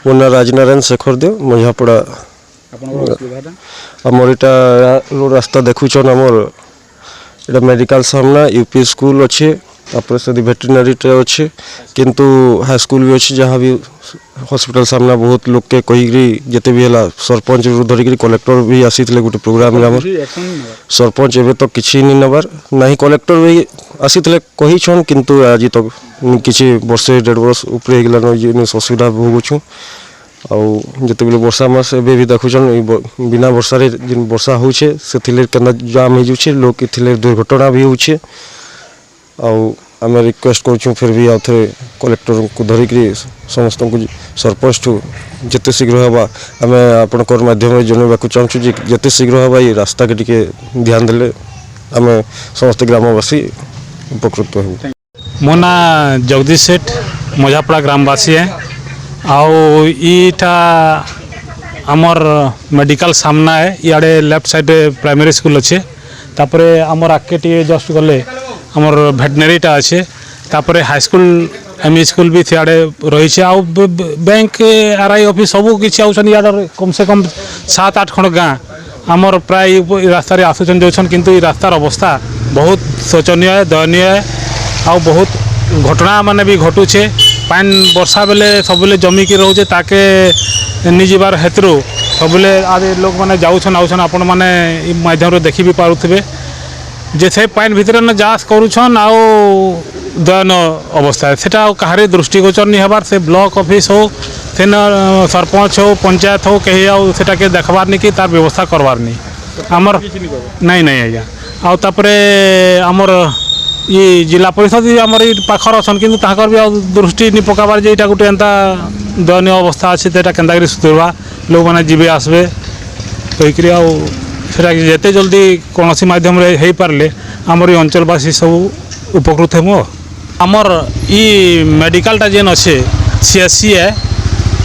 ମୋ ନାଁ ରାଜନାରାୟଣ ଶେଖର ଦେव ମଝାପଡ଼ା। ଆମର ଏଇଟା ରାସ୍ତା ଦେଖୁଛନ୍ ଆମର ଏଇଟା ମେଡ଼ିକାଲ ସାମ୍ନା ୟୁପି ସ୍କୁଲ ଅଛି ତାପରେ ସେଠି ଭେଟେରିନାରୀଟେ ଅଛି କିନ୍ତୁ ହାଇସ୍କୁଲ ବି ଅଛି ଯାହା ବି ହସ୍ପିଟାଲ ସାମ୍ନା ବହୁତ ଲୋକେ କହିକିରି ଯେତେ ବି ହେଲା ସରପଞ୍ଚରୁ ଧରିକିରି କଲେକ୍ଟର ବି ଆସିଥିଲେ ଗୋଟେ ପ୍ରୋଗ୍ରାମରେ ଆମର ସରପଞ୍ଚ ଏବେ ତ କିଛି ନି ନେବାର ନାହିଁ କଲେକ୍ଟର ବି ଆସିଥିଲେ କହିଛନ୍ କିନ୍ତୁ ଆଜି ତ କିଛି ବର୍ଷେ 1.5 ବର୍ଷ ଉପରେ ହେଇଗଲାନ ଅସୁବିଧା ଭୋଗୁଛୁ ଆଉ ଯେତେବେଳେ ବର୍ଷା ମାସ ଏବେ ବି ଦେଖୁଛନ୍ ବିନା ବର୍ଷାରେ ଯେନ୍ ବର୍ଷା ହେଉଛେ ସେଥିରେ କେନ୍ତା ଜାମ୍ ହେଇଯାଉଛେ ଲୋକ ଏଥିରେ ଦୁର୍ଘଟଣା ବି ହେଉଛେ ଆଉ ଆମେ ରିକ୍ୱେଷ୍ଟ କରୁଛୁ ଫିର୍ ବି ଆଉ ଥରେ କଲେକ୍ଟରକୁ ଧରିକିରି ସମସ୍ତଙ୍କୁ ସରପଞ୍ଚଠୁ ଯେତେ ଶୀଘ୍ର ହେବା ଆମେ ଆପଣଙ୍କର ମାଧ୍ୟମରେ ଜଣାଇବାକୁ ଚାହୁଁଛୁ ଯେ ଯେତେ ଶୀଘ୍ର ହେବା ଏଇ ରାସ୍ତାକେ ଟିକେ ଧ୍ୟାନ ଦେଲେ ଆମେ ସମସ୍ତେ ଗ୍ରାମବାସୀ ଉପକୃତ ହେବୁ। ମୋ ନାଁ ଜଗଦୀଶ ସେठ ମଝାପଡ଼ା ଗ୍ରାମବାସୀ ଆଉ ଇଟା आमर मेडिकल सामना है इे लेफ्ट साइड प्राइमरी स्कूल अच्छे तापर आमर आगे टी जस्ट गले आमर भेटनेरीटा अच्छे तापर हाईस्कल एमई स्कूल भी सियाड़े रही है आउ बैंक आरआई ऑफिस सब किसी आउन इधर कम से कम 7-8 खंड गाँ आमर प्राय रास्तार आसुचन जाऊन किंतु रास्तार अवस्था बहुत शोचनीय दयनीय आउ बहुत घटना माने भी घटुचे पान वर्षा बेले सबले जमिकी रोचे ताके निजबार हेतु सबले आदि लोक मैंने जाऊन आउन आपण मैंने माध्यम देखी भी पारुथे जे से पान भितर न जास करुछन आउ दयन अवस्था सेटा कहारी दृष्टिगोचर नहीं हबार से ब्लॉक ऑफिस हो से सरपंच हो पंचायत हो कहीं आउ सेटा के देखबार नहीं कि तार व्यवस्था करवार नहीं आमर नहीं नहीं आज्ञा आउे आमर ये जिला परिषद भी आमर पाखर अच्छन कि भी दृष्टि नहीं पकाबार जे गोटे एंता दयनीय अवस्था अच्छे केन्ता सुधरवा लोक मैंने जीवे आसबे कहीकि आते जल्दी कौन मध्यम हो पारे आमर ये अंचलवासी सब उपकृत हेमु आमर ई मेडिकलटा जेन अच्छे सीएससी है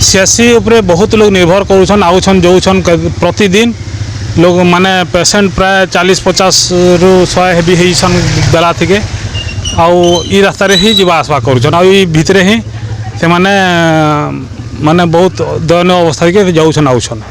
सीएससी उपरे बहुत लोग निर्भर करुछन आउछन जोछन प्रतिदिन लोग माने पेसेंट प्राय 40-50 रु 100 भी होसन बेला थी आउ ई रास्ता ही जीवा आसवा करुछन आ भितरे ही से माने बहुत दयनीय अवस्था के जाऊन आउछन।